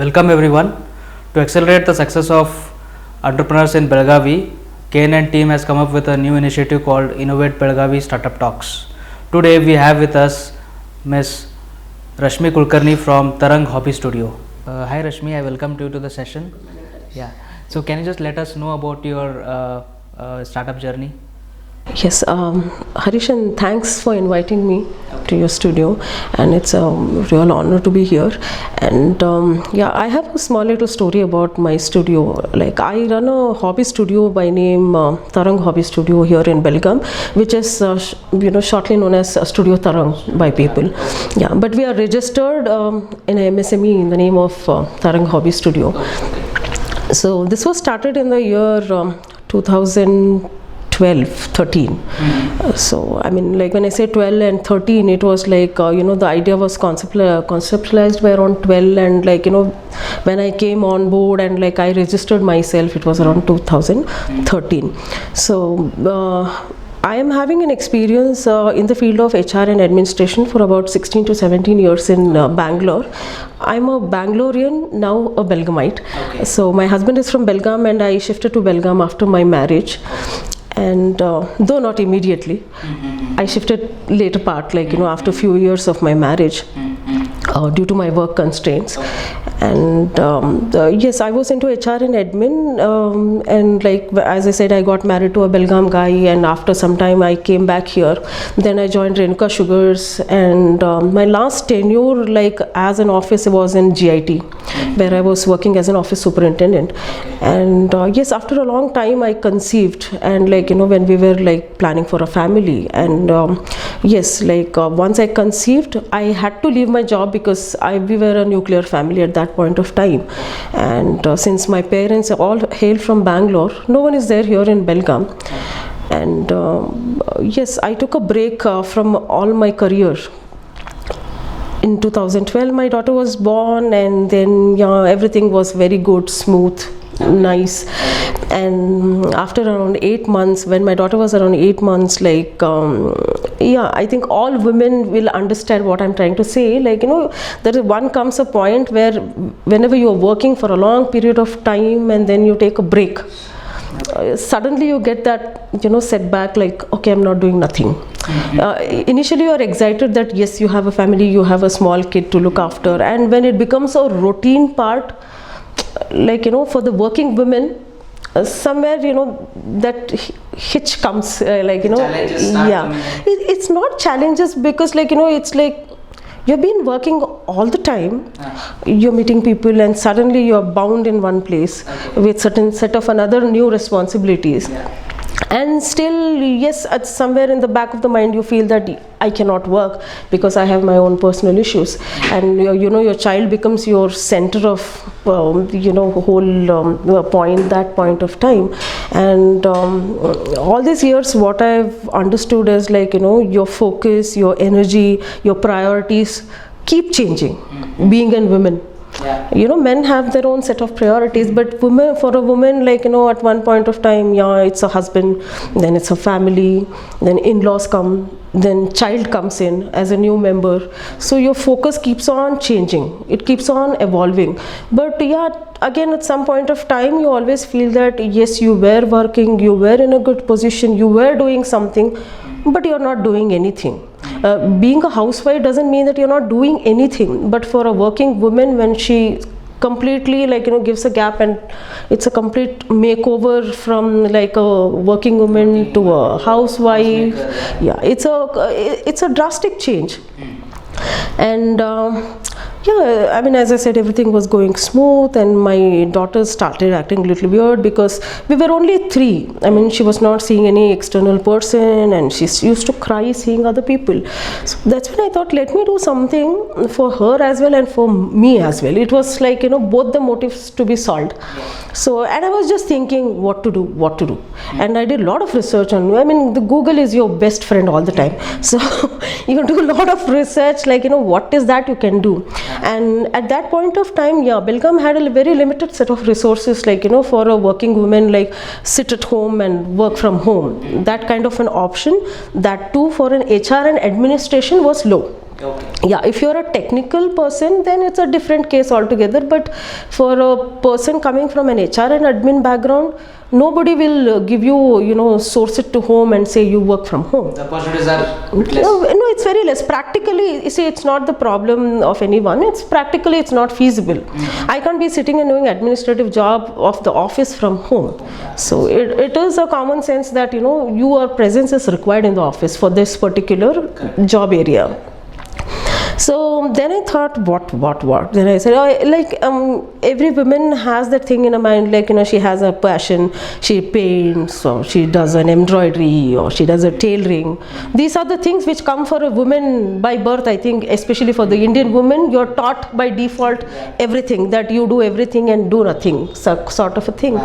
Welcome everyone. To accelerate the success of entrepreneurs in Belagavi, KNN team has come up with a new initiative called Innovate Belagavi Startup Talks. Today we have with us Ms. Rashmi Kulkarni from Tarang Hobby Studio. Hi Rashmi, I welcome you to the session. Yeah. So can you just let us know about your startup journey? Yes, Harish, and thanks for inviting me to your studio, and it's a real honor to be here. And I have a small little story about my studio. Like, I run a hobby studio by name Tarang Hobby Studio here in Belgaum, which is shortly known as Studio Tarang by people. Yeah, but we are registered in MSME in the name of Tarang Hobby Studio. So this was started in the year 2012-13. So I mean, like when I say 12 and 13, it was like the idea was conceptualized by around 12, and when I came on board and I registered myself, it was around 2013. So I am having an experience in the field of HR and administration for about 16 to 17 years in Bangalore. I'm a Bangalorean, now a Belgamite. Okay. So my husband is from Belgaum, and I shifted to Belgaum after my marriage. And though not immediately, I shifted later part, after a few years of my marriage, due to my work constraints. And yes, I was into HR and admin, and as I said, I got married to a Belgaum guy, and after some time I came back here. Then I joined Renuka Sugars, and my last tenure as an office was in GIT, where I was working as an office superintendent. And yes, after a long time I conceived, and when we were planning for a family, and yes, once I conceived, I had to leave my job because we were a nuclear family at that point of time. And since my parents all hail from Bangalore, no one is there here in Belgaum. And yes, I took a break from all my career. In 2012 my daughter was born, and then everything was very good, smooth, nice. And after around 8 months, when my daughter was around 8 months, I think all women will understand what I'm trying to say. There comes a point where whenever you're working for a long period of time and then you take a break, suddenly you get that setback, okay, I'm not doing nothing. Initially you are excited that yes, you have a family, you have a small kid to look after, and when it becomes a routine part, for the working women, somewhere that hitch comes, it's not challenges, because it's you've been working all the time, you're meeting people, and suddenly you're bound in one place with certain set of another new responsibilities. And still, yes, at somewhere in the back of the mind you feel that I cannot work because I have my own personal issues, and your child becomes your center of whole that point of time. And all these years what I've understood is your focus, your energy, your priorities keep changing, being a woman. Yeah. Men have their own set of priorities, but for a woman, at one point of time, it's a husband, then it's a family, then in-laws come, then child comes in as a new member. So your focus keeps on changing, it keeps on evolving. But again, at some point of time, you always feel that yes, you were working, you were in a good position, you were doing something, but you're not doing anything. Being a housewife doesn't mean that you're not doing anything, but for a working woman, when she completely gives a gap, and it's a complete makeover from a working woman to a housewife, it's a drastic change. And I mean, as I said, everything was going smooth, and my daughter started acting a little weird because we were only 3. I mean, she was not seeing any external person, and she used to cry seeing other people. So that's when I thought, let me do something for her as well and for me as well. It was both the motives to be solved. So, and I was just thinking what to do. And I did a lot of research on, the Google is your best friend all the time. So you do a lot of research, what is that you can do. And at that point of time, Belgaum had a very limited set of resources, for a working woman, sit at home and work from home. That kind of an option, that too for an HR and administration, was low. Okay. Yeah, if you're a technical person, then it's a different case altogether. But for a person coming from an HR and admin background, nobody will give you, source it to home and say you work from home. The opportunities are less. No, it's very less. Practically, you see, it's not the problem of anyone. It's practically, it's not feasible. I can't be sitting and doing administrative job of the office from home. So it is a common sense that, your presence is required in the office for this particular job area. So then I thought, what? Then I said, every woman has that thing in her mind, she has a passion, she paints, or she does an embroidery, or she does a tailoring. These are the things which come for a woman by birth. I think, especially for the Indian woman, you're taught by default everything, that you do everything and do nothing, sort of a thing.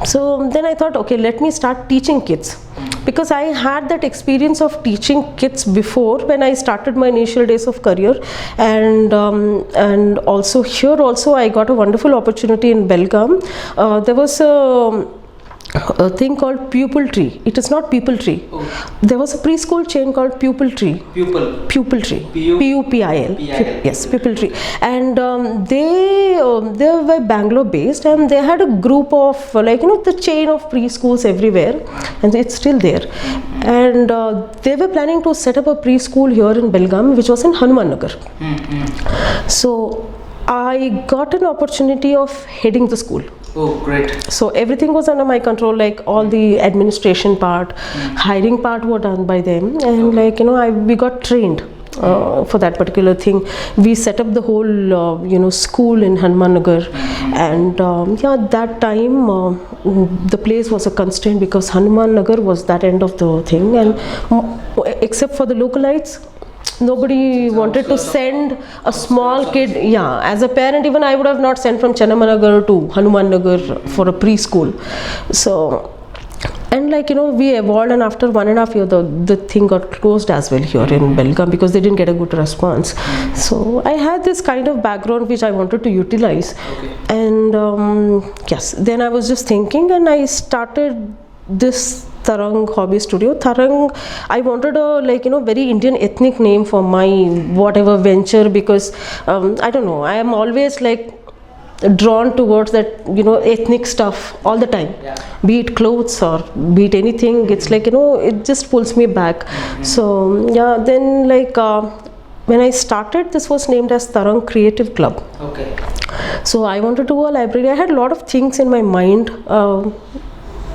So then I thought, okay, let me start teaching kids. Because I had that experience of teaching kids before when I started my initial days of career, and also here also I got a wonderful opportunity in Belgaum. There was a thing called Pupil Tree. It is not People Tree. Oh. There was a preschool chain called Pupil Tree. Pupil Tree. P-U-P-I-L. Yes, Pupil Tree. And they were Bangalore based, and they had a group of the chain of preschools everywhere, and it's still there. And they were planning to set up a preschool here in Belgaum, which was in Hanuman Nagar. So I got an opportunity of heading the school. Oh, great. So everything was under my control, like all the administration part, hiring part were done by them, and we got trained for that particular thing. We set up the whole school in Hanuman Nagar, and that time the place was a constraint because Hanuman Nagar was that end of the thing, and except for the localites, nobody wanted to send a small kid. Yeah, as a parent, even I would have not sent from Chennamanagar to Hanuman Nagar for a preschool. So, and we evolved, and after 1.5 years the thing got closed as well here in Belgaum because they didn't get a good response. So I had this kind of background which I wanted to utilize. And yes, then I was just thinking, and I started this Tarang Hobby Studio. Tarang, I wanted a very Indian ethnic name for my whatever venture, because I don't know, I am always drawn towards that ethnic stuff all the time. Yeah. Be it clothes or be it anything, it's it just pulls me back. So yeah, then when I started, this was named as Tarang Creative Club. Okay. So I wanted to do a library. I had a lot of things in my mind,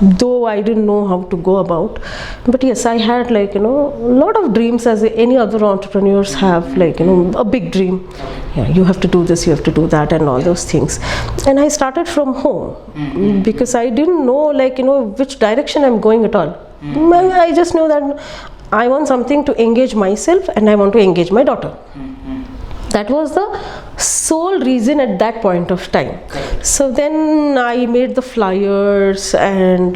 though I didn't know how to go about. But yes, I had a lot of dreams, as any other entrepreneurs have, a big dream. Yeah, you have to do this, you have to do that, and all those things. And I started from home because I didn't know which direction I'm going at all. I just know that I want something to engage myself, and I want to engage my daughter. That was the sole reason at that point of time. So then I made the flyers, and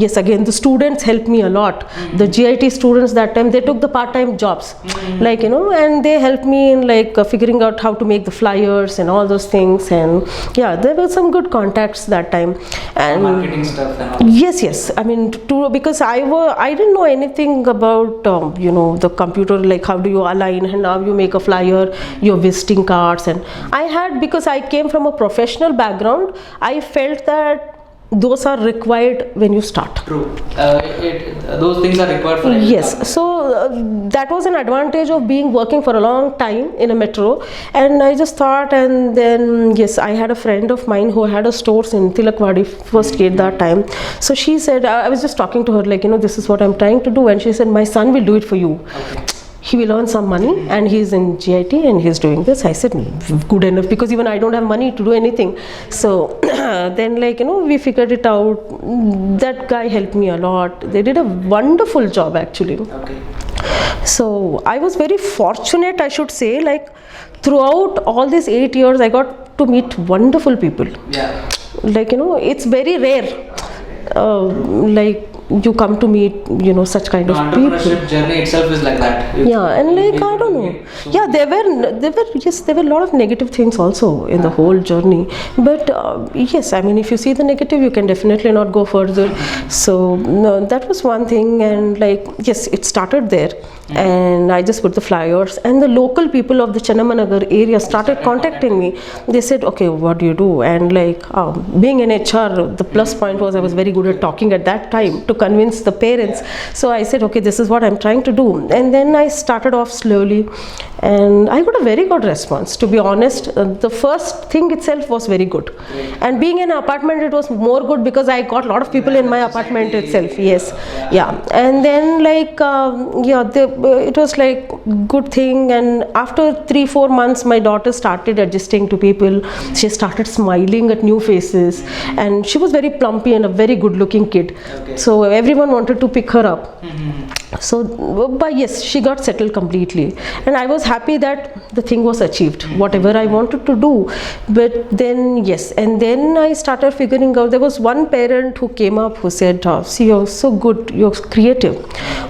yes, again the students helped me a lot. The GIT students that time, they took the part-time jobs, and they helped me in figuring out how to make the flyers and all those things. And yeah, there were some good contacts that time. And marketing stuff and all. Yes. I mean, because I didn't know anything about the computer, how do you align, and how you make a flyer, your visiting cards. And I had, because I came from a professional background, I felt that those are required when you start. True. Those things are required for yes. So that was an advantage of working for a long time in a metro. And I just thought, and then yes, I had a friend of mine who had a stores in Tilakvadi first gate that time. So she said, I was just talking to her this is what I'm trying to do, and she said, my son will do it for you. Okay. He will earn some money, and he's in GIT and he's doing this. I said, good enough, because even I don't have money to do anything. So then we figured it out. That guy helped me a lot. They did a wonderful job actually. Okay. So I was very fortunate, I should say, throughout all these 8 years I got to meet wonderful people. Yeah. It's very rare. you come to meet, you know, such kind The of people. entrepreneurship journey itself is like that. Yeah, and like I don't know. Yeah, there were a lot of negative things also in the whole journey. But yes, I mean, if you see the negative, you can definitely not go further. So no, that was one thing, and like yes, it started there, and I just put the flyers, and the local people of the Chennamanagar area started contacting me. They said, okay, what do you do? And like being in HR, the plus point was I was very good at talking at that time to convince the parents. So I said, okay, this is what I'm trying to do, and then I started off slowly, and I got a very good response. To be honest, the first thing itself was very good, and being in an apartment, it was more good because I got a lot of people in my apartment itself. Yes, yeah, and then like it was like good thing, and after 3-4 months, my daughter started adjusting to people. She started smiling at new faces, and she was very plumpy and a very good looking kid. So everyone wanted to pick her up. So but yes, she got settled completely, and I was happy that the thing was achieved, whatever I wanted to do. But then yes, and then I started figuring out, there was one parent who came up who said, see, you're so good, you're creative,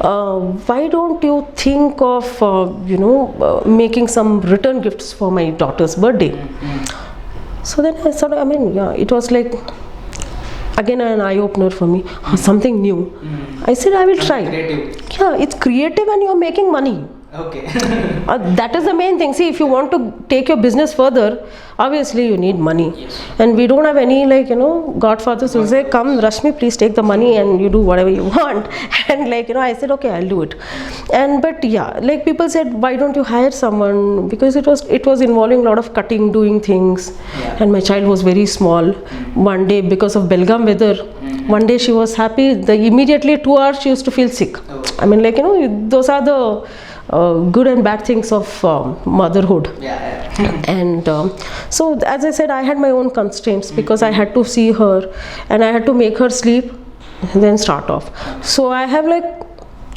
why don't you think of making some return gifts for my daughter's birthday? So then I started, I mean, yeah, it was like again an eye-opener for me, something new. I said, I will try. Creative. Yeah, it's creative and you're making money. Okay. That is the main thing. See, if you want to take your business further, obviously you need money. Yes. And we don't have any godfathers who say, come Rashmi, please take the money and you do whatever you want. And I said, okay, I'll do it. And but yeah, like people said, why don't you hire someone? Because it was involving a lot of cutting, doing things. Yeah. And my child was very small. One day, because of Belgaum weather, one day she was happy. Immediately 2 hours she used to feel sick. Oh. I mean, those are the good and bad things of motherhood. Yeah. And so as I said, I had my own constraints because I had to see her and I had to make her sleep and then start off. So I have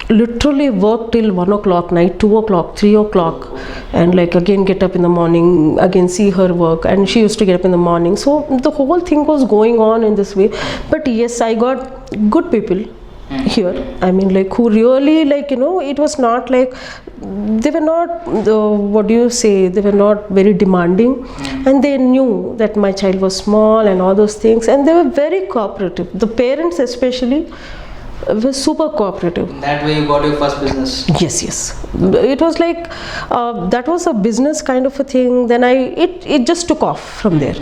literally worked till 1 o'clock night, 2 o'clock, 3 o'clock, and again get up in the morning, again see her work, and she used to get up in the morning. So the whole thing was going on in this way. But yes, I got good people here. I mean, who really it was not they were not they were not very demanding, and they knew that my child was small and all those things, and they were very cooperative. The parents especially were super cooperative. That way you got your first business. Yes. It was that was a business kind of a thing. Then it just took off from there.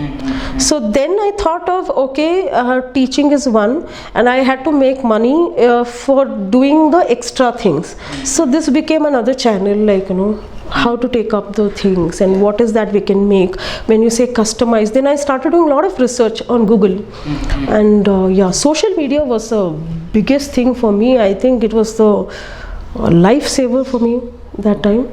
So then I thought of, okay, teaching is one, and I had to make money for doing the extra things. So this became another channel, how to take up the things and what is that we can make. When you say customize, then I started doing a lot of research on Google. And social media was the biggest thing for me. I think it was the lifesaver for me that time.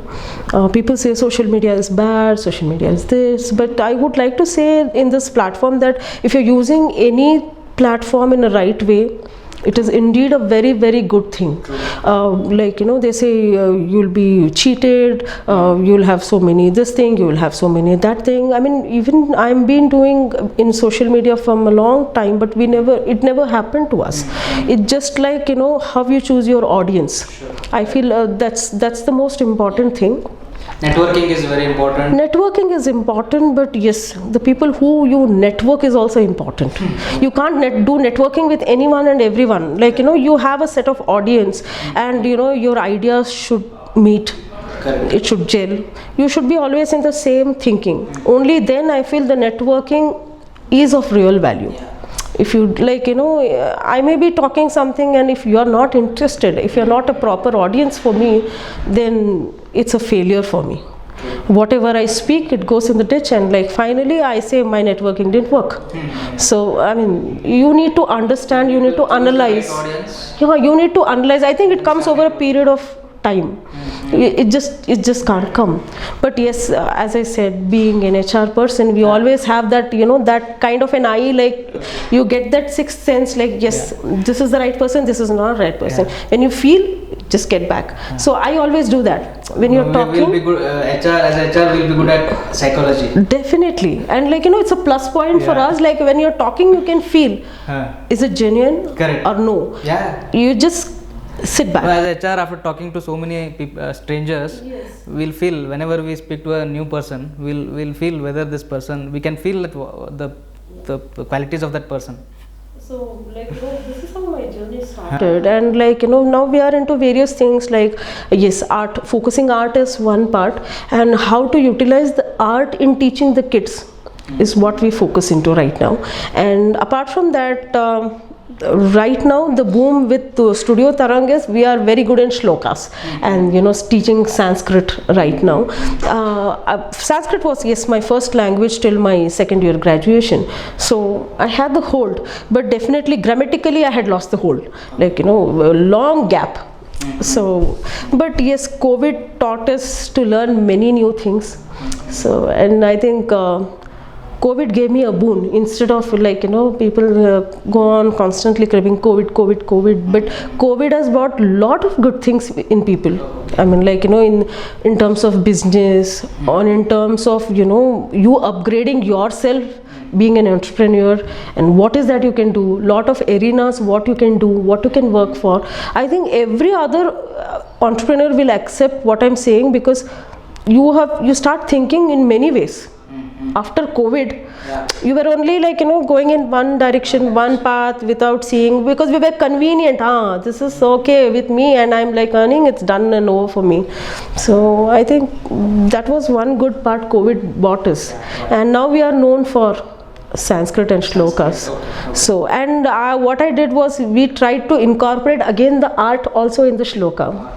People say social media is bad, social media is this, but I would like to say in this platform that if you're using any platform in a right way, it is indeed a very, very good thing. They say you'll be cheated, you'll have so many this thing, you will have so many that thing. I mean, even I've been doing in social media from a long time, but it never happened to us. It's just how you choose your audience. Sure. I feel that's the most important thing. Networking is very important. Networking is important, but yes, the people who you network is also important. You can't do networking with anyone and everyone. You have a set of audience, and your ideas should meet. Correct. It should gel. You should be always in the same thinking. Only then I feel the networking is of real value. Yeah. If you I may be talking something, and if you are not interested, if you are not a proper audience for me, then it's a failure for me. Whatever I speak, it goes in the ditch, and finally I say my networking didn't work. So I mean, you need to understand, you need to analyze. Audience. Yeah, you need to analyze. I think it comes over a period of time. it just can't come. But yes, as I said, being an HR person, we always have that, that kind of an eye, like you get that sixth sense, like yes, this is the right person, this is not the right person. When you feel, just get back. So I always do that when you're talking. We'll be good, HR will be good at psychology. Definitely. And like it's a plus point for us, like when you're talking you can feel, is it genuine? Correct. Or no? You just sit back. As HR, after talking to so many people, strangers, we'll feel, whenever we speak to a new person, we'll feel whether this person, we can feel that the qualities of that person. So like this is how my journey started. And like now we are into various things, like yes, art, focusing art is one part, and how to utilize the art in teaching the kids is what we focus into right now. And apart from that, right now the boom with Studio Tarang is we are very good in shlokas and teaching Sanskrit right now. Sanskrit was my first language till my second year graduation, so I had the hold, but definitely grammatically I had lost the hold, like a long gap. So but yes, COVID taught us to learn many new things. So, and I think COVID gave me a boon. Instead of like people go on constantly craving COVID, but COVID has brought lot of good things in people. I mean, like in terms of business, or in terms of you upgrading yourself, being an entrepreneur, and what is that you can do, lot of arenas, what you can do, what you can work for. I think every other entrepreneur will accept what I'm saying, because you start thinking in many ways. After COVID, you were only like going in one direction, one path, without seeing, because we were convenient. This is okay with me, and I'm like earning, it's done and over for me. So I think that was one good part COVID brought us. And now we are known for Sanskrit and shlokas. So, and what I did was, we tried to incorporate again the art also in the shloka.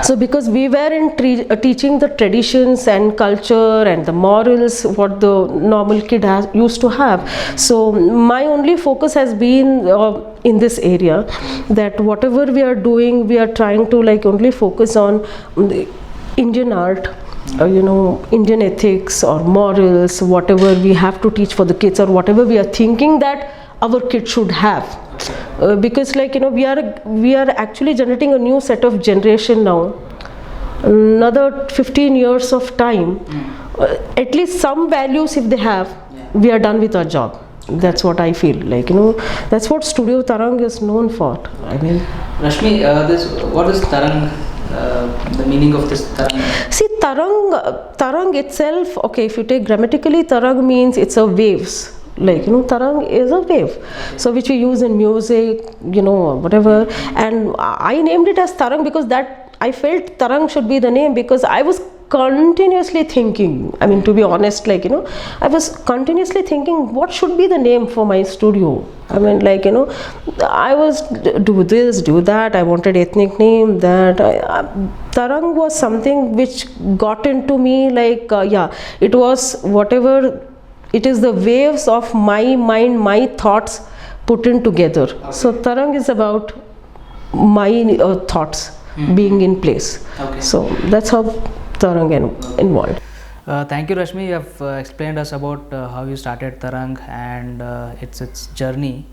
So because we were in teaching the traditions and culture and the morals, what the normal kid used to have. So my only focus has been in this area, that whatever we are doing, we are trying to like only focus on the Indian art, Indian ethics or morals, whatever we have to teach for the kids, or whatever we are thinking that our kids should have. Because like we are actually generating a new set of generation now. Another 15 years of time, at least some values if they have, we are done with our job. That's what I feel, like that's what Studio Tarang is known for. I mean, Rashmi, what is Tarang? The meaning of this Tarang? See, Tarang itself, okay, if you take grammatically, Tarang means it's a waves. Like Tarang is a wave, so which we use in music, whatever. And I named it as Tarang because that I felt Tarang should be the name, because I was continuously thinking, I mean, to be honest, like I was continuously thinking what should be the name for my studio. I mean, like I was do this, do that, I wanted ethnic name, that Tarang was something which got into me, like it was whatever. It is the waves of my mind, my thoughts put in together. Okay. So Tarang is about my thoughts being in place. Okay. So that's how Tarang involved. Thank you, Rashmi. You have explained us about how you started Tarang and its journey.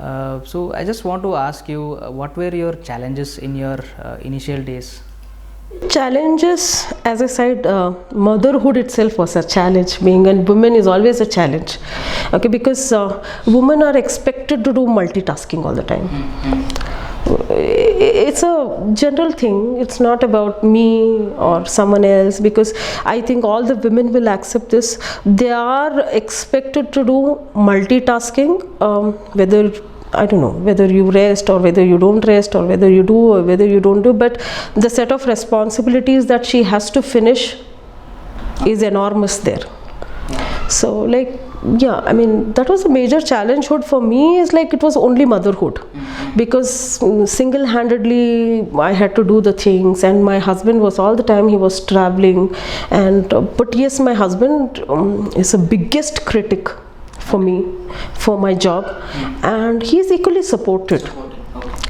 So I just want to ask you, what were your challenges in your initial days? Challenges, as I said, motherhood itself was a challenge. Being a woman is always a challenge, okay, because women are expected to do multitasking all the time. It's a general thing, it's not about me or someone else, because I think all the women will accept this. They are expected to do multitasking, whether I don't know, whether you rest or whether you don't rest, or whether you do or whether you don't do, but the set of responsibilities that she has to finish is enormous there. So like, I mean, that was a major challengehood for me, is like it was only motherhood, because single-handedly I had to do the things, and my husband was all the time, he was traveling, and but yes, my husband is the biggest critic for me, for my job, and he is equally supported.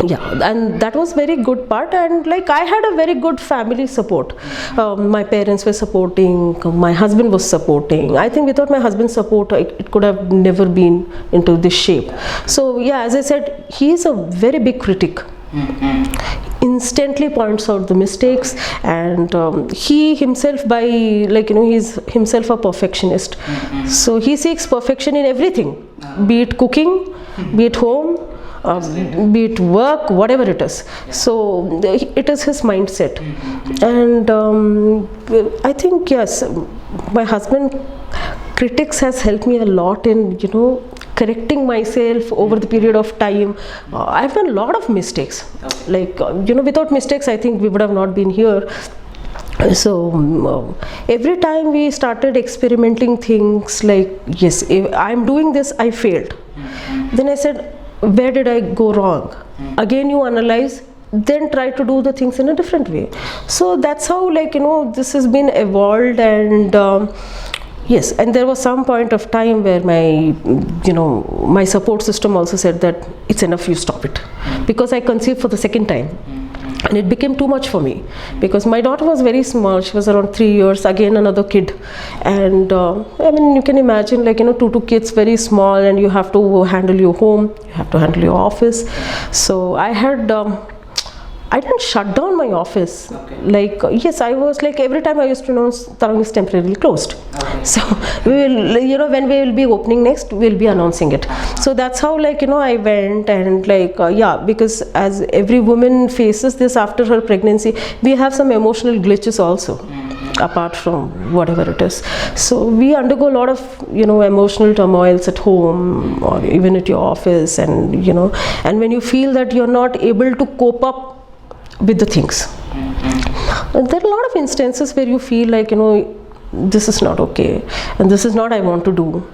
Yeah, and that was very good part, and like I had a very good family support. My parents were supporting, my husband was supporting. I think without my husband's support it could have never been into this shape. So yeah, as I said, he is a very big critic. Instantly points out the mistakes, and he himself, by like he's himself a perfectionist. So he seeks perfection in everything, be it cooking, be it home, be it work, whatever it is. So it is his mindset. And I think yes, my husband critics has helped me a lot in correcting myself over the period of time. I've done a lot of mistakes, like without mistakes I think we would have not been here. So every time we started experimenting things, like yes, if I'm doing this, I failed. Then I said, where did I go wrong? Again you analyze, then try to do the things in a different way. So that's how this has been evolved. And yes, and there was some point of time where my my support system also said that it's enough, you stop it, because I conceived for the second time. And it became too much for me, because my daughter was very small. She was around 3 years, again another kid. And I mean, you can imagine, like two kids, very small, and you have to handle your home, you have to handle your office. So I had I didn't shut down my office. Like yes, I was like, every time I used to announce Tarang is temporarily closed. So we will, when we will be opening next, we'll be announcing it. So that's how I went. And yeah, because as every woman faces this after her pregnancy, we have some emotional glitches also, apart from whatever it is. So we undergo a lot of emotional turmoils at home or even at your office. And and when you feel that you're not able to cope up with the things, there are a lot of instances where you feel like this is not okay and this is not I want to do.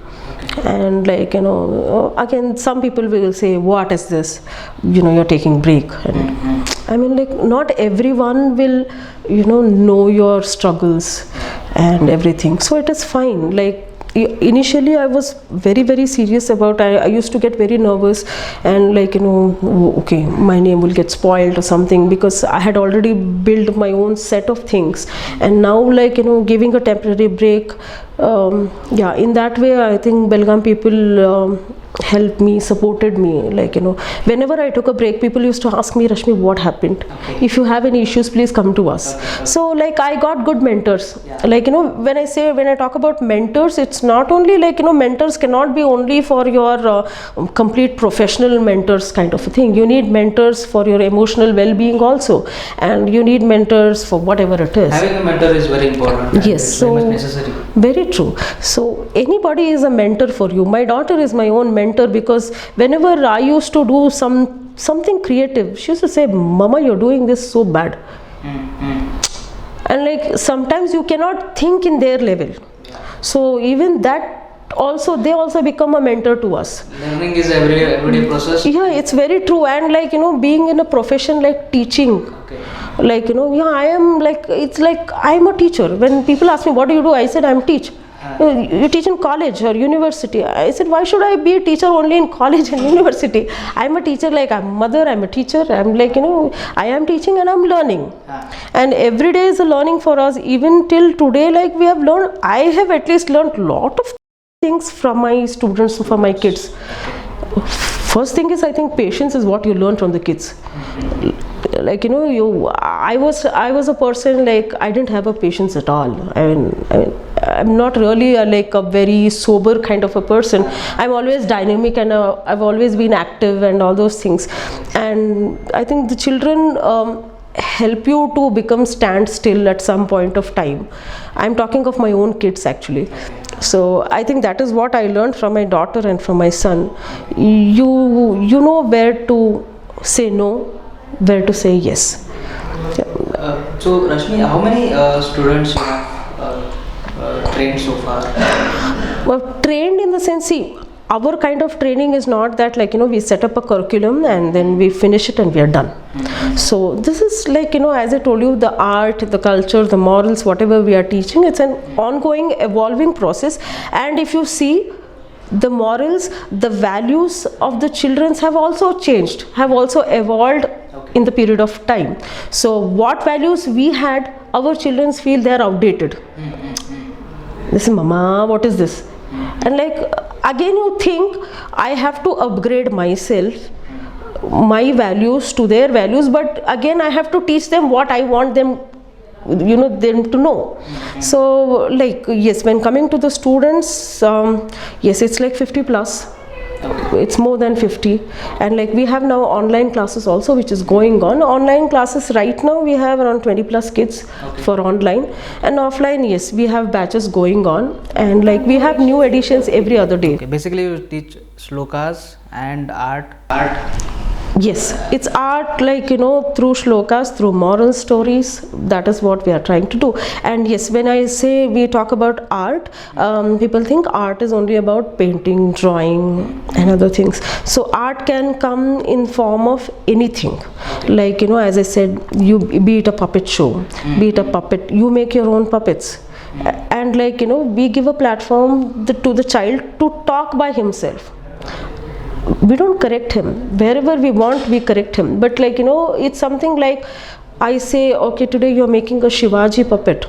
And again some people will say, what is this, you're taking break. And I mean, not everyone will know your struggles and everything, so it is fine. Initially I was very, very serious about, I used to get very nervous and okay, my name will get spoiled or something, because I had already built my own set of things. And now giving a temporary break, yeah, in that way I think Belgaum people helped me, supported me. Whenever I took a break, people used to ask me, Rashmi, what happened? If you have any issues, please come to us. So I got good mentors. When I talk about mentors, it's not only mentors cannot be only for your complete professional mentors kind of a thing. You need mentors for your emotional well-being also, and you need mentors for whatever it is. Having a mentor is very important. Yes, so very much necessary. Very true. So anybody is a mentor for you. My daughter is my own mentor, because whenever I used to do something creative, she used to say, Mama, you're doing this so bad. And sometimes you cannot think in their level. So even that also, they also become a mentor to us. Learning is everyday process. Yeah, it's very true. And being in a profession like teaching, yeah, I am it's like I'm a teacher. When people ask me, what do you do? I said, I'm teach. You teach in college or university. I said, why should I be a teacher only in college and university? I'm a teacher, I'm a mother, I'm a teacher. I'm I am teaching and I'm learning. And every day is a learning for us. Even till today, we have learned, I have at least learned a lot of things from my students, from my kids. First thing is, I think patience is what you learn from the kids. I was a person, I didn't have a patience at all. I mean I'm not really a very sober kind of a person. I'm always dynamic, and I've always been active and all those things. And I think the children help you to become stand still at some point of time. I'm talking of my own kids actually. So I think that is what I learned from my daughter and from my son. You know where to say no, where to say yes. So Rashmi, how many students you have trained so far? Well, trained in the sense, see, our kind of training is not that we set up a curriculum and then we finish it and we are done. So this is as I told you, the art, the culture, the morals, whatever we are teaching, it's an ongoing evolving process. And if you see, the morals, the values of the children have also changed, have also evolved in the period of time. So what values we had, our children feel they are outdated. This is mama, what is this? And like again you think I have to upgrade myself, my values to their values, but again I have to teach them what I want them, them to know. So like yes, when coming to the students, yes, it's like 50 plus. It's more than 50, and like we have now online classes also which is going on. Online classes right now we have around 20 plus kids for online, and offline yes, we have batches going on, and like we have new editions every other day. Okay, basically you teach shlokas and art. Yes, it's art, like through shlokas, through moral stories. That is what we are trying to do. And yes, when I say we talk about art, people think art is only about painting, drawing and other things. So art can come in form of anything. Like as I said, you be it a puppet show, be it a puppet, you make your own puppets. And like we give a platform to the child to talk by himself. We don't correct him. Wherever we want, we correct him. But like it's something like I say, okay, today you're making a Shivaji puppet.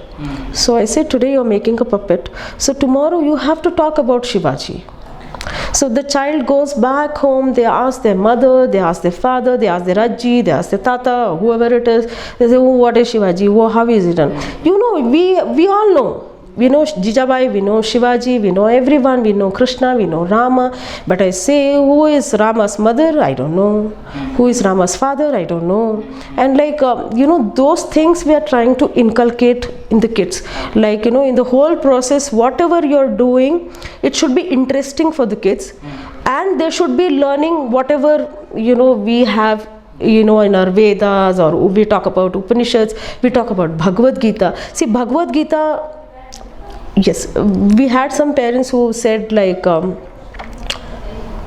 So I say, today you're making a puppet, so tomorrow you have to talk about Shivaji. So the child goes back home, they ask their mother, they ask their father, they ask their Ajji, they ask their Tata, whoever it is. They say, oh, what is Shivaji? Oh, how is it done? We all know. We know Jijabai, we know Shivaji, we know everyone, we know Krishna, we know Rama. But I say, who is Rama's mother? I don't know. Who is Rama's father? I don't know. And like, those things we are trying to inculcate in the kids. Like, in the whole process, whatever you're doing, it should be interesting for the kids. And they should be learning whatever, we have in our Vedas, or we talk about Upanishads, we talk about Bhagavad Gita. See, Bhagavad Gita, yes, we had some parents who said like,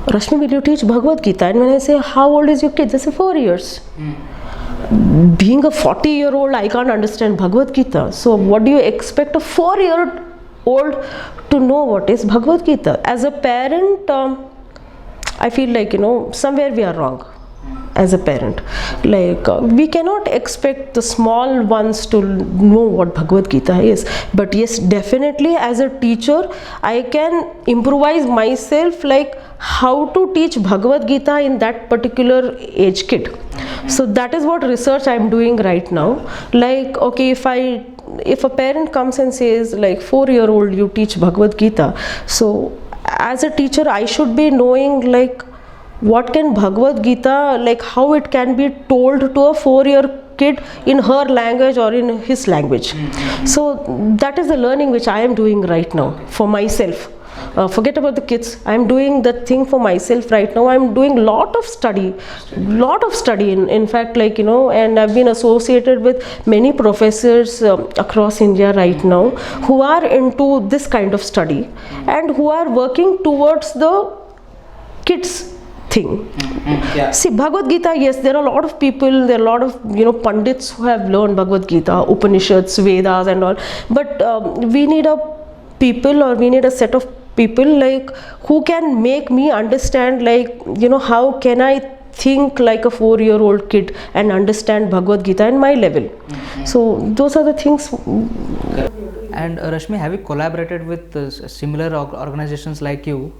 Rashmi, will you teach Bhagavad Gita? And when I say, how old is your kid? They say 4 years. Being a 40-year-old, I can't understand Bhagavad Gita. So what do you expect a 4-year-old to know what is Bhagavad Gita? As a parent, I feel like, somewhere we are wrong. As a parent, like we cannot expect the small ones to know what Bhagavad Gita is. But yes, definitely as a teacher, I can improvise myself like how to teach Bhagavad Gita in that particular age kid. So that is what research I am doing right now. Like, okay, if a parent comes and says like 4-year-old you teach Bhagavad Gita, so as a teacher I should be knowing like what can Bhagavad Gita, like how it can be told to a 4-year kid in her language or in his language. So that is the learning which I am doing right now for myself. Forget about the kids. I am doing that thing for myself right now. I am doing lot of study in fact, like and I've been associated with many professors across India right now who are into this kind of study and who are working towards the kids thing. See, Bhagavad Gita, yes, there are a lot of people, there are a lot of pandits who have learned Bhagavad Gita, Upanishads, Vedas and all, but we need a set of people like who can make me understand like how can I think like a 4-year-old kid and understand Bhagavad Gita in my level. So those are the things. And Rashmi, have you collaborated with similar organizations like you?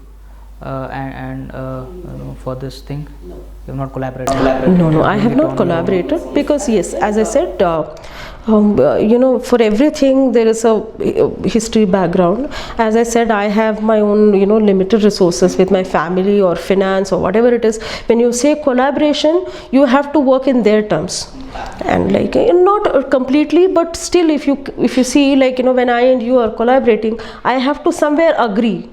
For this thing, you have not collaborated? No, I have not collaborated because yes, as I said, for everything there is a history background. As I said, I have my own limited resources with my family or finance or whatever it is. When you say collaboration, you have to work in their terms. And like not completely, but still if you see like when I and you are collaborating, I have to somewhere agree.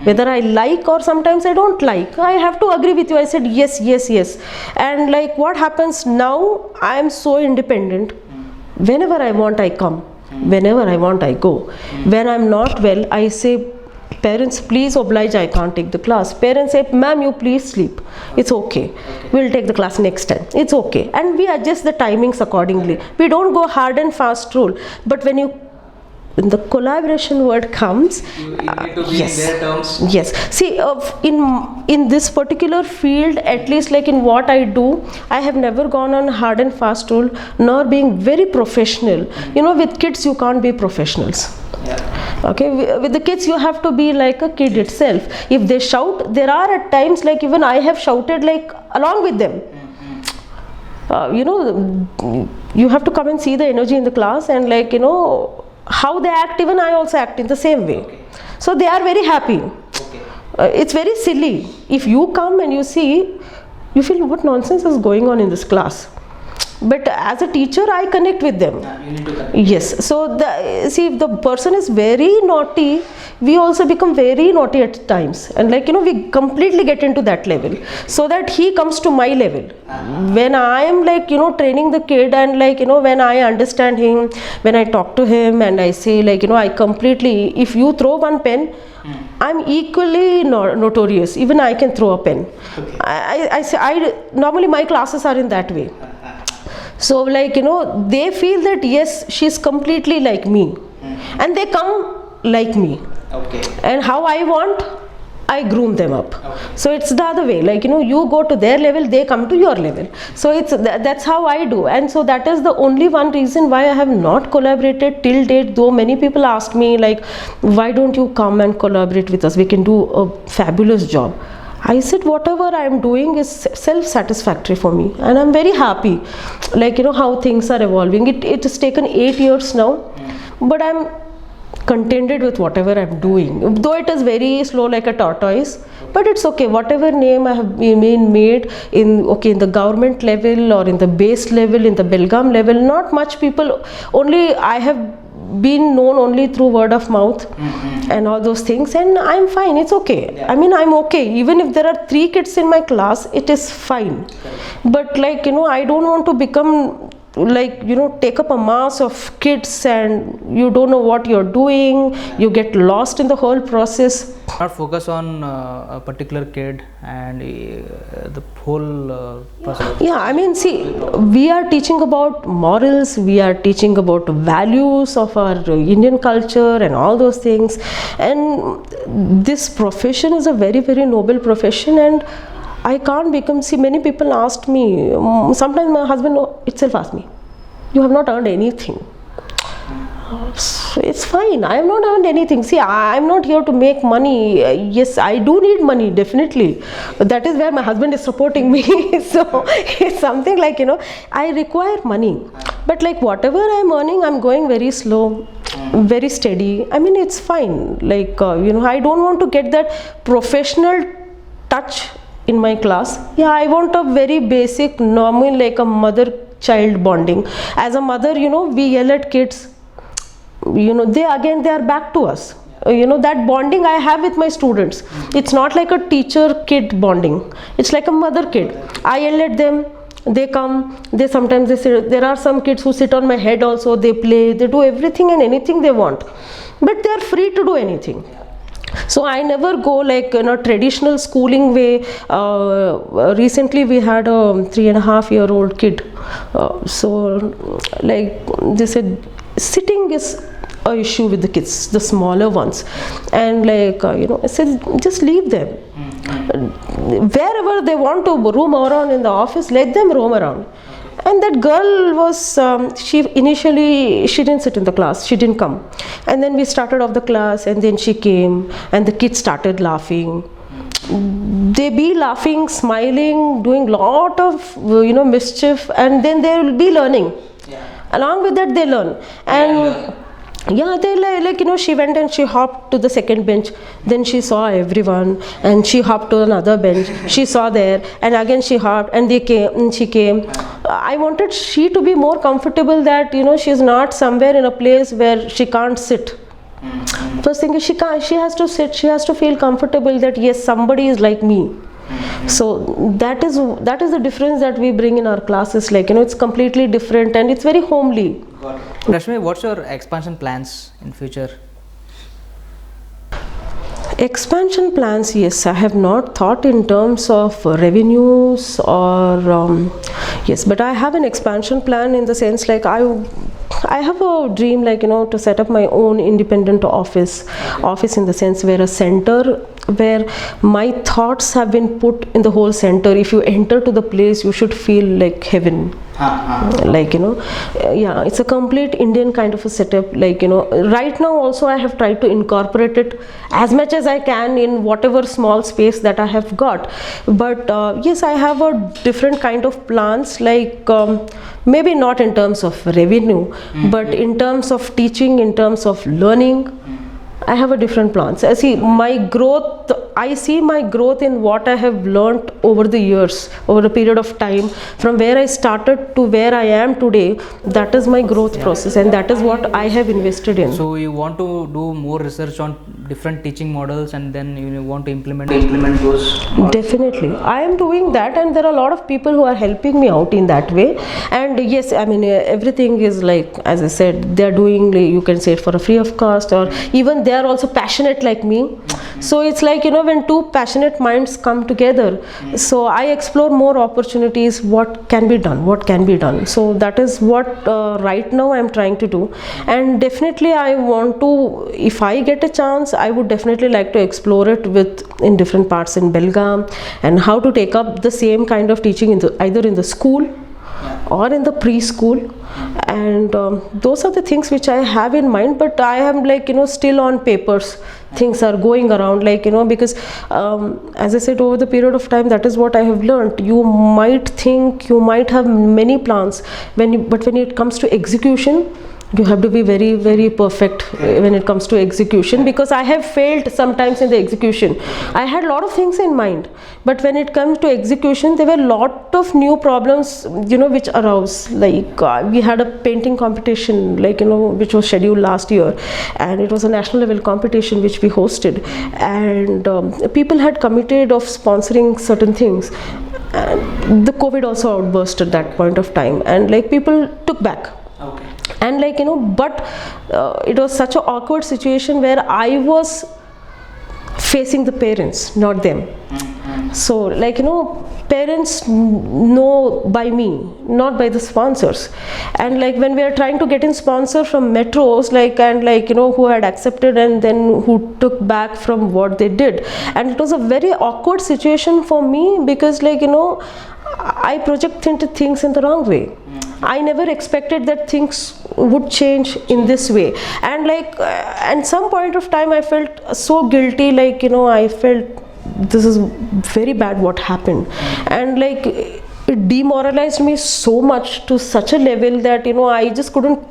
Whether I like or sometimes I don't like, I have to agree with you. I said yes. And like what happens now, I am so independent. Whenever I want, I come. Whenever I want, I go. When I'm not well, I say, parents, please oblige, I can't take the class. Parents say, ma'am, you please sleep. It's okay. We'll take the class next time. It's okay. And we adjust the timings accordingly. We don't go hard and fast rule. But when you when the collaboration word comes, You need to be yes. in their terms. Yes. See, in this particular field, at least like in what I do, I have never gone on hard and fast rule, nor being very professional. You know, with kids you can't be professionals. Yeah. Okay, with the kids you have to be like a kid itself. If they shout, there are at times like even I have shouted like along with them. You know, you have to come and see the energy in the class, and like, you know, how they act, even I also act in the same way. Okay. So they are very happy. Okay. It's very silly. If you come and you see, you feel what nonsense is going on in this class. But as a teacher, I connect with them. You need to connect. Yes. So see, if the person is very naughty, we also become very naughty at times, and like, you know, we completely get into that level, so that he comes to my level. When I am like, you know, training the kid, and like, you know, when I understand him, when I talk to him and I say like, you know, I completely, if you throw one pen, I'm equally notorious. Even I can throw a pen. Okay. I say normally my classes are in that way. So like, you know, they feel that yes, she's completely like me, and they come like me, Okay. and how I want, I groom them up. Okay. So it's the other way, like, you know, you go to their level, they come to your level. So it's that's how I do. And so that is the only one reason why I have not collaborated till date, though many people ask me like, why don't you come and collaborate with us, we can do a fabulous job. I said whatever I am doing is self-satisfactory for me, and I'm very happy, like, you know, how things are evolving. It has taken 8 years now, but I'm contented with whatever I'm doing, though it is very slow like a tortoise, but it's okay. Whatever name I have been made in, okay, in the government level or in the base level, in the Belgaum level, not much people, only I have been known only through word of mouth and all those things, and I'm fine, it's okay. Yeah. I mean, I'm okay. Even if there are 3 kids in my class, it is fine. But like, you know, I don't want to become like, you know, take up a mass of kids and you don't know what you're doing, you get lost in the whole process. Not focus on a particular kid and the whole person. Yeah, I mean, see, we are teaching about morals, we are teaching about values of our Indian culture and all those things, and this profession is a very, very noble profession, and I can't become, see, many people asked me, sometimes my husband itself asked me, you have not earned anything. So it's fine, I have not earned anything. See, I'm not here to make money. Yes, I do need money, definitely. That is where my husband is supporting me. So it's something like, you know, I require money. But like whatever I'm earning, I'm going very slow, very steady. I mean, it's fine. Like, you know, I don't want to get that professional touch in my class. Yeah, I want a very basic, normal, like a mother-child bonding. As a mother, you know, we yell at kids. You know, they are back to us. You know, that bonding I have with my students, it's not like a teacher-kid bonding. It's like a mother-kid. I yell at them, they come, they sometimes they sit. There are some kids who sit on my head also, they play, they do everything and anything they want. But they are free to do anything. So I never go like in a traditional schooling way. Recently we had a 3.5-year-old kid. So like they said, sitting is a issue with the kids, the smaller ones, and like you know, I said just leave them. Wherever they want to roam around in the office, let them roam around. And that girl was, she didn't sit in the class, she didn't come. And then we started off the class, and then she came, and the kids started laughing. They be laughing, smiling, doing lot of, you know, mischief, and then they will be learning. Yeah. Along with that, they learn. And yeah, they like, you know, she went and she hopped to the second bench, then she saw everyone, and she hopped to another bench, she saw there, and again she hopped, and she came. I wanted she to be more comfortable, that, you know, she's not somewhere in a place where she can't sit. First thing is she has to sit, she has to feel comfortable that yes, somebody is like me. So that is the difference that we bring in our classes. Like, you know, it's completely different and it's very homely. Rashmi, what's your expansion plans in future? Expansion plans, yes, I have not thought in terms of revenues or yes, but I have an expansion plan in the sense like I have a dream, like, to set up my own independent office in the sense where a center where my thoughts have been put in the whole center. If you enter to the place, you should feel like heaven. Like, yeah, it's a complete Indian kind of a setup. Like, right now also I have tried to incorporate it as much as I can in whatever small space that I have got. But yes, I have a different kind of plans, like maybe not in terms of revenue, but in terms of teaching, in terms of learning, I have a different plans. I see my growth in what I have learnt over the years, over a period of time, from where I started to where I am today. That is my growth process, and that is what I have invested in. So you want to do more research on different teaching models, and then you want to implement those models? Definitely, I am doing that, and there are a lot of people who are helping me out in that way. And yes, I mean, everything is like, as I said, they are doing, you can say it for a free of cost, or even they are also passionate like me. So it's like, when two passionate minds come together, so I explore more opportunities, what can be done. So that is what right now I am trying to do. And definitely I want to, if I get a chance, I would definitely like to explore it in different parts in Belgaum, and how to take up the same kind of teaching either in the school or in the preschool. And those are the things which I have in mind, but I am like, still on papers. Things are going around, like, because as I said, over the period of time, that is what I have learned. You might think you might have many plans, but when it comes to execution, you have to be very, very perfect when it comes to execution, because I have failed sometimes in the execution. I had a lot of things in mind, but when it comes to execution, there were a lot of new problems, which arose. Like we had a painting competition, like, which was scheduled last year, and it was a national level competition which we hosted, and people had committed of sponsoring certain things, and the COVID also outburst at that point of time, and like people took back. Okay. And like, but it was such an awkward situation where I was facing the parents, not them. So like, parents know by me, not by the sponsors. And like when we are trying to get in sponsor from metros, like, and like, who had accepted and then who took back from what they did. And it was a very awkward situation for me, because like, I project into things in the wrong way. I never expected that things would change in this way. And like, at some point of time, I felt so guilty, like, I felt this is very bad what happened. And like, it demoralized me so much, to such a level that, I just couldn't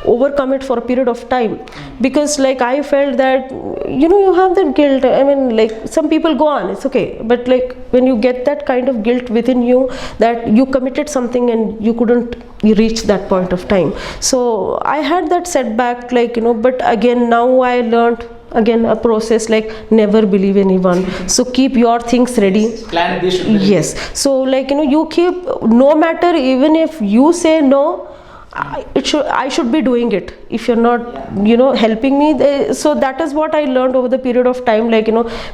overcome it for a period of time, because like I felt that, you have that guilt. I mean, like, some people go on, it's okay, but like when you get that kind of guilt within you, that you committed something and you couldn't reach that point of time. So I had that setback, like, but again, now I learned again a process, like, never believe anyone. So keep your things ready. Plan B should be ready. Yes. So like, you keep, no matter, even if you say no, I should be doing it. If you're not, helping me, so that is what I learned over the period of time, like,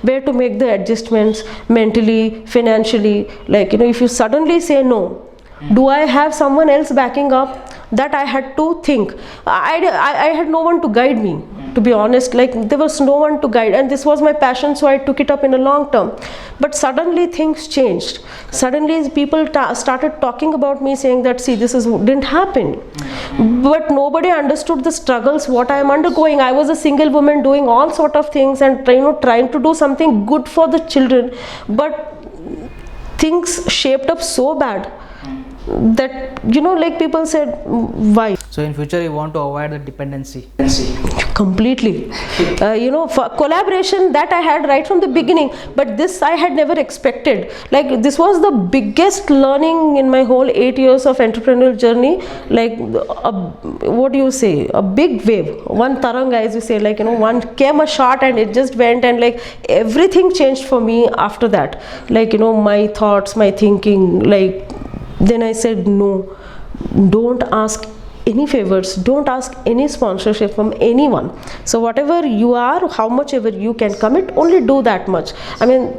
where to make the adjustments mentally, financially. Like, if you suddenly say no, do I have someone else backing up? That I had to think. I had no one to guide me, to be honest. Like, there was no one to guide, and this was my passion, so I took it up in a long term. But suddenly things changed. Suddenly people started talking about me, saying that, see, didn't happen. But nobody understood the struggles what I am undergoing. I was a single woman doing all sort of things, and trying to do something good for the children, but things shaped up so bad that, like people said, why? So in future you want to avoid the dependency. Completely. For collaboration, that I had right from the beginning, but this I had never expected. Like, this was the biggest learning in my whole 8 years of entrepreneurial journey. Like, what do you say, a big wave, one taranga, as you say, like, one came a shot and it just went, and like everything changed for me after that. Like, my thoughts, my thinking, like, then I said, no, don't ask any favors, don't ask any sponsorship from anyone. So whatever you are, how much ever you can commit, only do that much. I mean,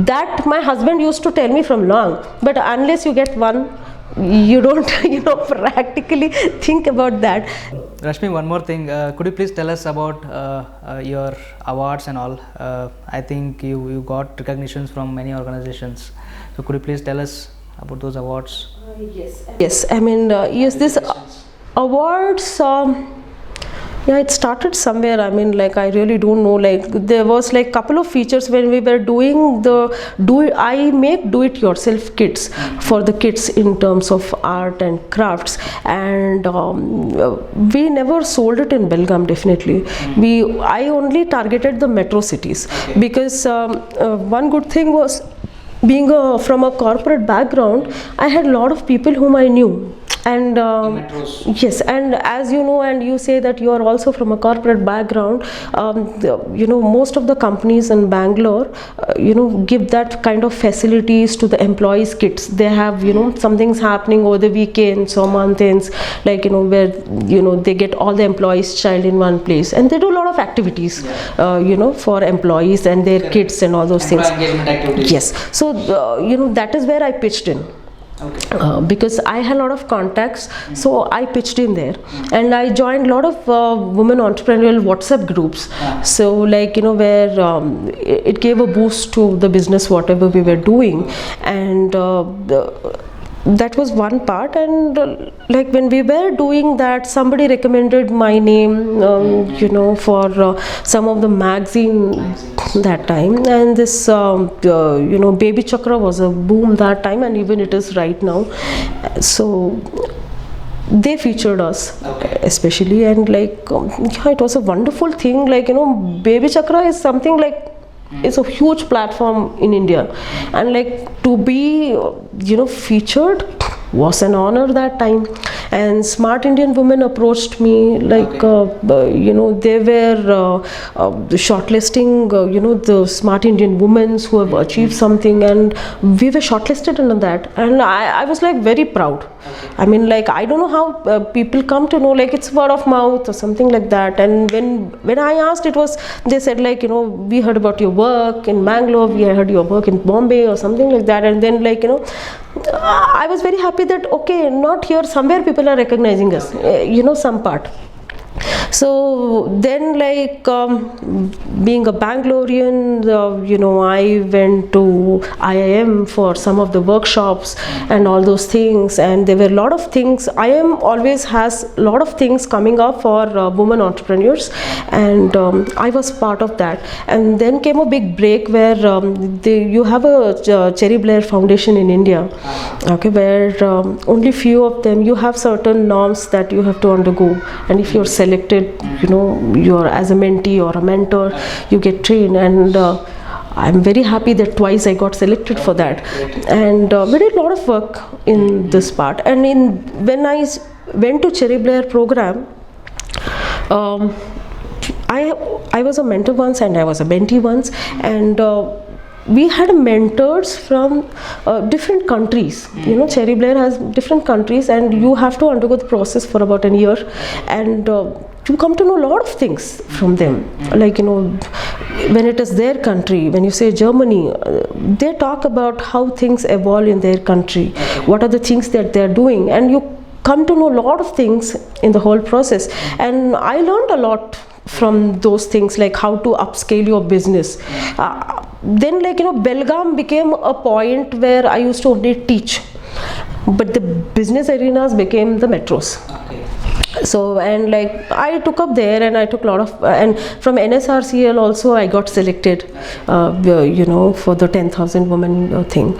that my husband used to tell me from long, but unless you get one you don't practically think about that. Rashmi, one more thing. Could you please tell us about your awards and all? I think you got recognitions from many organizations. So could you please tell us about those awards? Yes, I mean, yes, this awards. Yeah, it started somewhere. I mean, like, I really don't know. Like, there was like couple of features when we were doing I make do-it-yourself kits for the kids in terms of art and crafts, and we never sold it in Belgaum. Definitely, I only targeted the metro cities, because one good thing was, being from a corporate background, I had a lot of people whom I knew. And yes, and as you know, and you say that you are also from a corporate background, most of the companies in Bangalore give that kind of facilities to the employees' kids. They have something's happening over the weekends or month ends, like where they get all the employees' child in one place, and they do a lot of activities for employees and their kids and all those things. Engagement activities. Yes, so that is where I pitched in. Okay. Because I had a lot of contacts, so I pitched in there, and I joined a lot of women entrepreneurial WhatsApp groups. So, like, where it gave a boost to the business, whatever we were doing, and that was one part. And like, when we were doing that, somebody recommended my name for some of the magazine that time, and this Baby Chakra was a boom that time, and even it is right now. So they featured us, especially, and like it was a wonderful thing. Like, Baby Chakra is something like, it's a huge platform in India, and like, to be featured was an honor that time. And Smart Indian Women approached me, like they were shortlisting the Smart Indian women who have achieved something, and we were shortlisted in that, and I was like very proud. I mean, like, I don't know how people come to know, like, it's word of mouth or something like that. And when I asked, they said, like, we heard about your work in Bangalore, we heard your work in Bombay or something like that. And then, like, I was very happy that, okay, not here, somewhere people are recognizing us, some part. So then, like, being a Bangalorean, I went to IIM for some of the workshops and all those things, and there were a lot of things. IIM always has a lot of things coming up for women entrepreneurs, and I was part of that. And then came a big break where you have a Cherry Blair Foundation in India, okay, where only few of them, you have certain norms that you have to undergo, and if you're selected, you're as a mentee or a mentor, you get trained. And I'm very happy that twice I got selected for that. And we did a lot of work in this part. And when I went to Cherry Blair program, I was a mentor once and I was a mentee once, and we had mentors from different countries. Cherry Blair has different countries, and you have to undergo the process for about a year, and you come to know a lot of things from them. Like, when it is their country, when you say Germany, they talk about how things evolve in their country, what are the things that they are doing, and you come to know a lot of things in the whole process. And I learned a lot from those things, like how to upscale your business. Then, like, Belgaum became a point where I used to only teach, but the business arenas became the metros. So, and like, I took up there, and I took a lot of, and from NSRCL also I got selected, for the 10,000 women thing.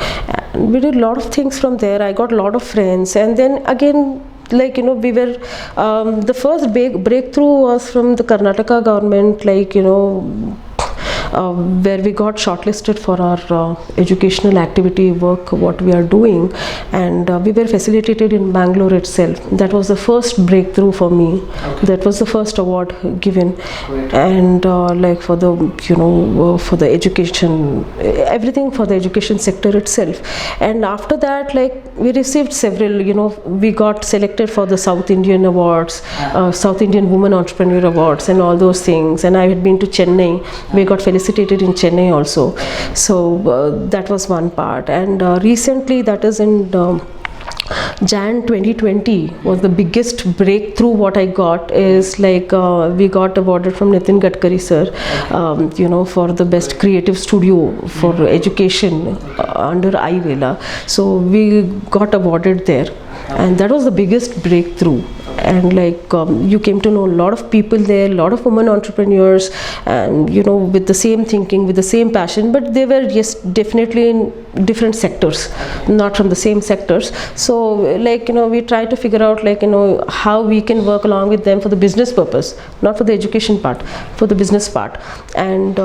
And we did a lot of things from there. I got a lot of friends, and then again, like, we were, the first big breakthrough was from the Karnataka government, like, where we got shortlisted for our educational activity work, what we are doing, and we were facilitated in Bangalore itself. That was the first breakthrough for me. That was the first award given. And like, for the for the education, everything for the education sector itself. And after that, like, we received several, we got selected for the South Indian Awards, South Indian Women Entrepreneur Awards, and all those things. And I had been to Chennai, we got felicitated in Chennai also. So that was one part. And recently, that is in Jan 2020 was the biggest breakthrough. What I got is like we got awarded from Nitin Gadkari sir, for the best creative studio for education under iVela. So we got awarded there, and that was the biggest breakthrough. And like you came to know a lot of people there, a lot of women entrepreneurs, and with the same thinking, with the same passion, but they were definitely in different sectors, not from the same sectors. So like we try to figure out like how we can work along with them for the business purpose, not for the education part, for the business part. And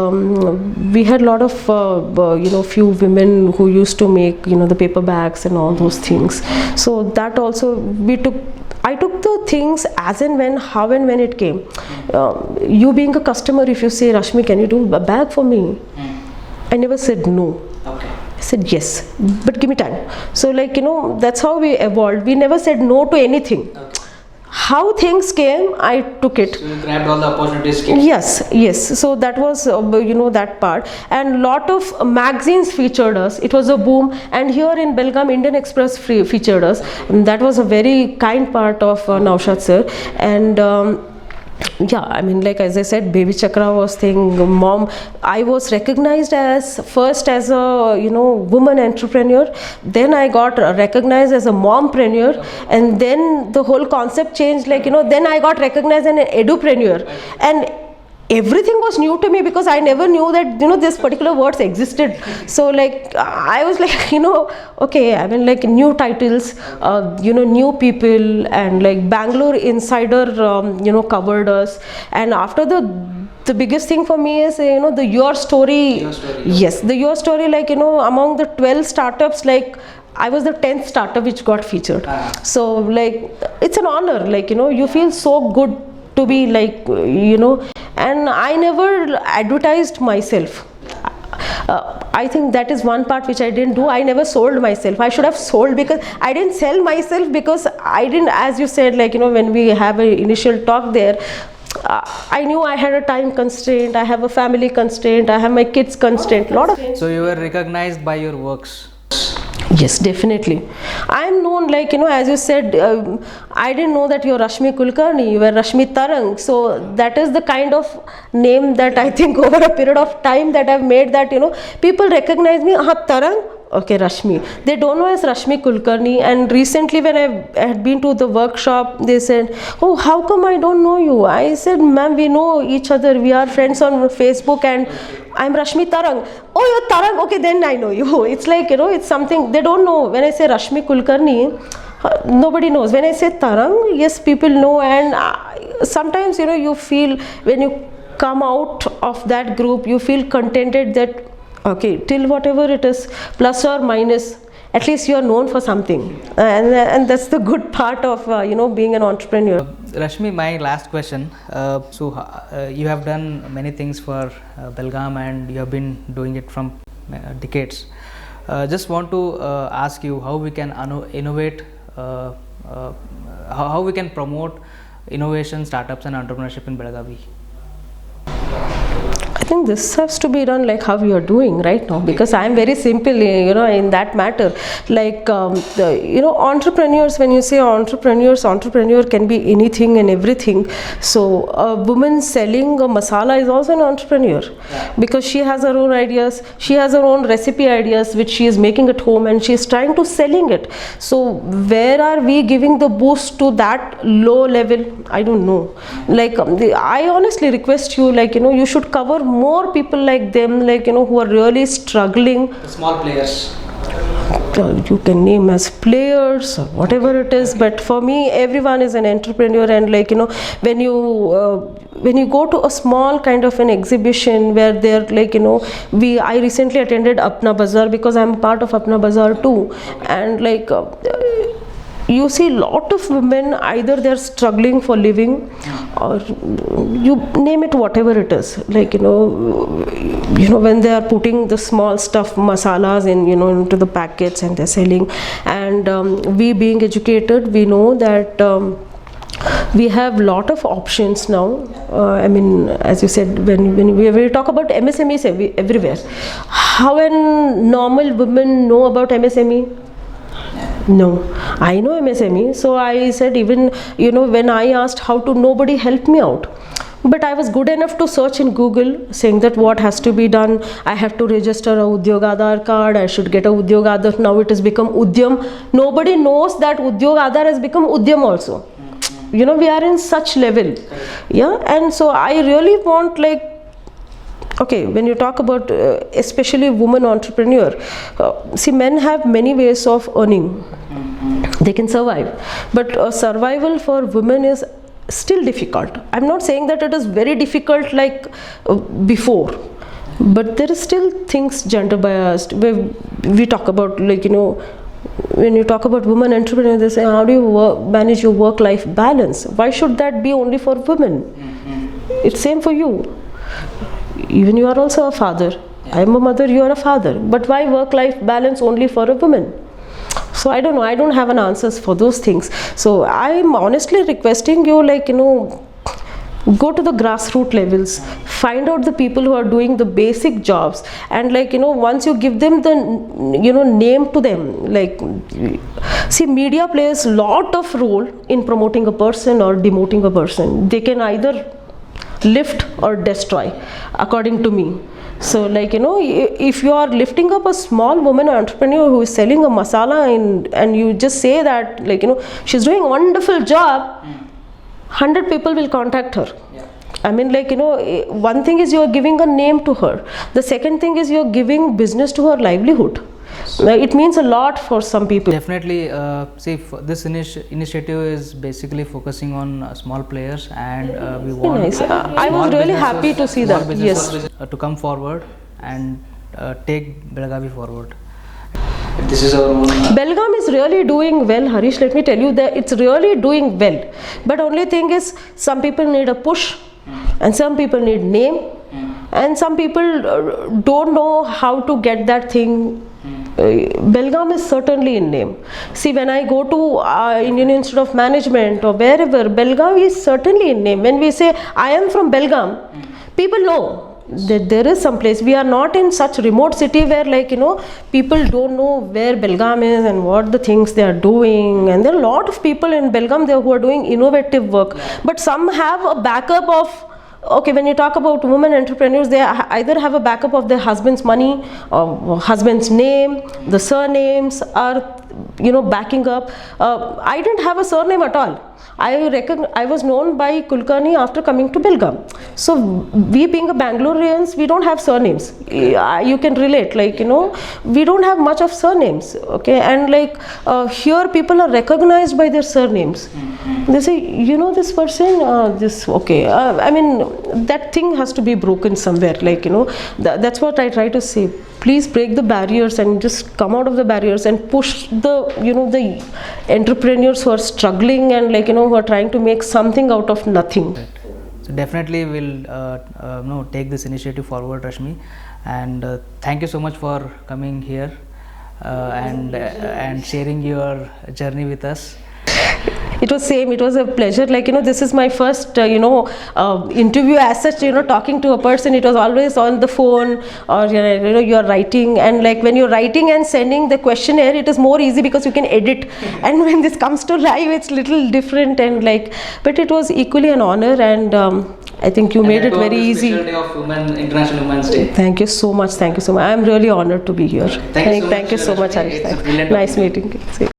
we had a lot of few women who used to make the paper bags and all those things. So that also I took the things as and when, how and when it came. You being a customer, if you say, Rashmi, can you do a bag for me? I never said no. Okay. I said yes, but give me time. So like, that's how we evolved. We never said no to anything. Okay. How things came, I took it. So you grabbed all the opportunities. Yes. So that was, that part. And lot of magazines featured us. It was a boom. And here in Belgaum, Indian Express featured us. And that was a very kind part of Naushad sir. And I mean, like as I said, Baby Chakra was thing. Mom, I was recognized first as a woman entrepreneur. Then I got recognized as a mompreneur, and then the whole concept changed. Like then I got recognized as an edupreneur, and everything was new to me because I never knew that this particular words existed. So like I was like okay, I mean like new titles, new people, and like Bangalore Insider covered us. And after the biggest thing for me is the Your Story. Yes, the Your Story, like among the 12 startups, like I was the 10th startup which got featured. So like it's an honor, like you feel so good to be like and I never advertised myself. I think that is one part which I didn't do. I never sold myself. I should have sold, because I didn't sell myself, because I didn't, as you said, like when we have an initial talk there, I knew I had a time constraint, I have a family constraint, I have my kids constraint, So you were recognized by your works. Yes, definitely. I am known, like as you said, I didn't know that you're Rashmi Kulkarni, you were Rashmi Tarang. So that is the kind of name that I think over a period of time that I've made, that people recognize me. Tarang, okay, Rashmi. They don't know as Rashmi Kulkarni. And recently when I had been to the workshop, they said, oh, how come I don't know you? I said, ma'am, we know each other. We are friends on Facebook, and I'm Rashmi Tarang. Oh, you're Tarang. Okay, then I know you. It's like, it's something they don't know. When I say Rashmi Kulkarni, nobody knows. When I say Tarang, yes, people know. And sometimes, you feel when you come out of that group, you feel contented that, okay, till whatever it is, plus or minus, at least you are known for something. And that's the good part of, being an entrepreneur. Rashmi, my last question. You have done many things for Belgaum, and you have been doing it from decades. Just want to ask you how we can innovate, how we can promote innovation, startups and entrepreneurship in Belagavi. I think this has to be done like how you are doing right now, because I am very simple, in that matter. Like, entrepreneurs, when you say entrepreneur can be anything and everything. So a woman selling a masala is also an entrepreneur, because she has her own ideas, she has her own recipe ideas which she is making at home, and she is trying to selling it. So where are we giving the boost to that low level? I don't know. Like I honestly request you, like you should cover more people like them, like who are really struggling. The small players. You can name as players or whatever it is, but for me everyone is an entrepreneur. And like when you go to a small kind of an exhibition where they're like I recently attended Apna Bazaar, because I'm part of Apna Bazaar too, and like you see a lot of women, either they're struggling for living, or you name it, whatever it is, like when they are putting the small stuff masalas in into the packets and they're selling. And we being educated, we know that we have lot of options now. I mean, as you said, when we talk about MSMEs everywhere, how an normal woman know about MSME? No, I know MSME. So I said, even when I asked how to, nobody helped me out. But I was good enough to search in Google, saying that what has to be done. I have to register a Udyog Aadhar card. I should get a Udyog Aadhar. Now it has become Udyam. Nobody knows that Udyog Aadhar has become Udyam also. We are in such level. Yeah, and so I really want, like, okay, when you talk about especially women entrepreneur, see, men have many ways of earning. They can survive, but survival for women is still difficult. I'm not saying that it is very difficult like before, but there is still things gender biased. We talk about, like, when you talk about women entrepreneurs, they say, how do you manage your work-life balance? Why should that be only for women? It's same for you. Even you are also a father. I am a mother, you are a father. But why work-life balance only for a woman? So I don't know. I don't have an answers for those things. So I am honestly requesting you, like, go to the grassroots levels, find out the people who are doing the basic jobs, and, like, once you give them the name to them, like, see, media plays a lot of role in promoting a person or demoting a person. They can either lift or destroy, according to me. So, like, if you are lifting up a small woman entrepreneur who is selling a masala and you just say that, like, she's doing a wonderful job, 100 people will contact her. I mean, like, one thing is you are giving a name to her. The second thing is you are giving business to her livelihood. It means a lot for some people. Definitely, see, this initiative is basically focusing on small players, and we want nice. I was small really businesses- happy to see small that. businesses, Yes. to come forward and take Belagavi forward. This is our own. Belgaum is really doing well, Harish. Let me tell you that it's really doing well. But only thing is, some people need a push, and some people need name, and some people don't know how to get that thing. Belgaum is certainly in name. See, when I go to Indian Institute of Management or wherever, Belgaum is certainly in name. When we say I am from Belgaum, people know that there is some place. We are not in such remote city where, like, people don't know where Belgaum is and what the things they are doing. And there are a lot of people in Belgaum there who are doing innovative work. But some have a backup of, okay, when you talk about women entrepreneurs, they either have a backup of their husband's money or husband's name. The surnames are, backing up. I didn't have a surname at all. I was known by Kulkarni after coming to Belgaum. So we being a Bangaloreans, we don't have surnames. You can relate, like, we don't have much of surnames. Okay, and like here people are recognized by their surnames. They say, this person, this, okay. I mean, that thing has to be broken somewhere. Like, that's what I try to say. Please break the barriers and just come out of the barriers and push the, the entrepreneurs who are struggling and, like, who are trying to make something out of nothing. So definitely we'll take this initiative forward, Rashmi, and thank you so much for coming here and sharing your journey with us. It was same. It was a pleasure. Like, this is my first, interview as such, talking to a person. It was always on the phone or, you're writing. And like when you're writing and sending the questionnaire, it is more easy because you can edit. And when this comes to live, it's little different and like, but it was equally an honor and I think you made it very easy. Day of International Women's Day. Thank you so much. Thank you so much. I'm really honored to be here. Thank you so Thank you so much, Rashmi. Harish. It's a brilliant Nice opportunity. meeting you. See.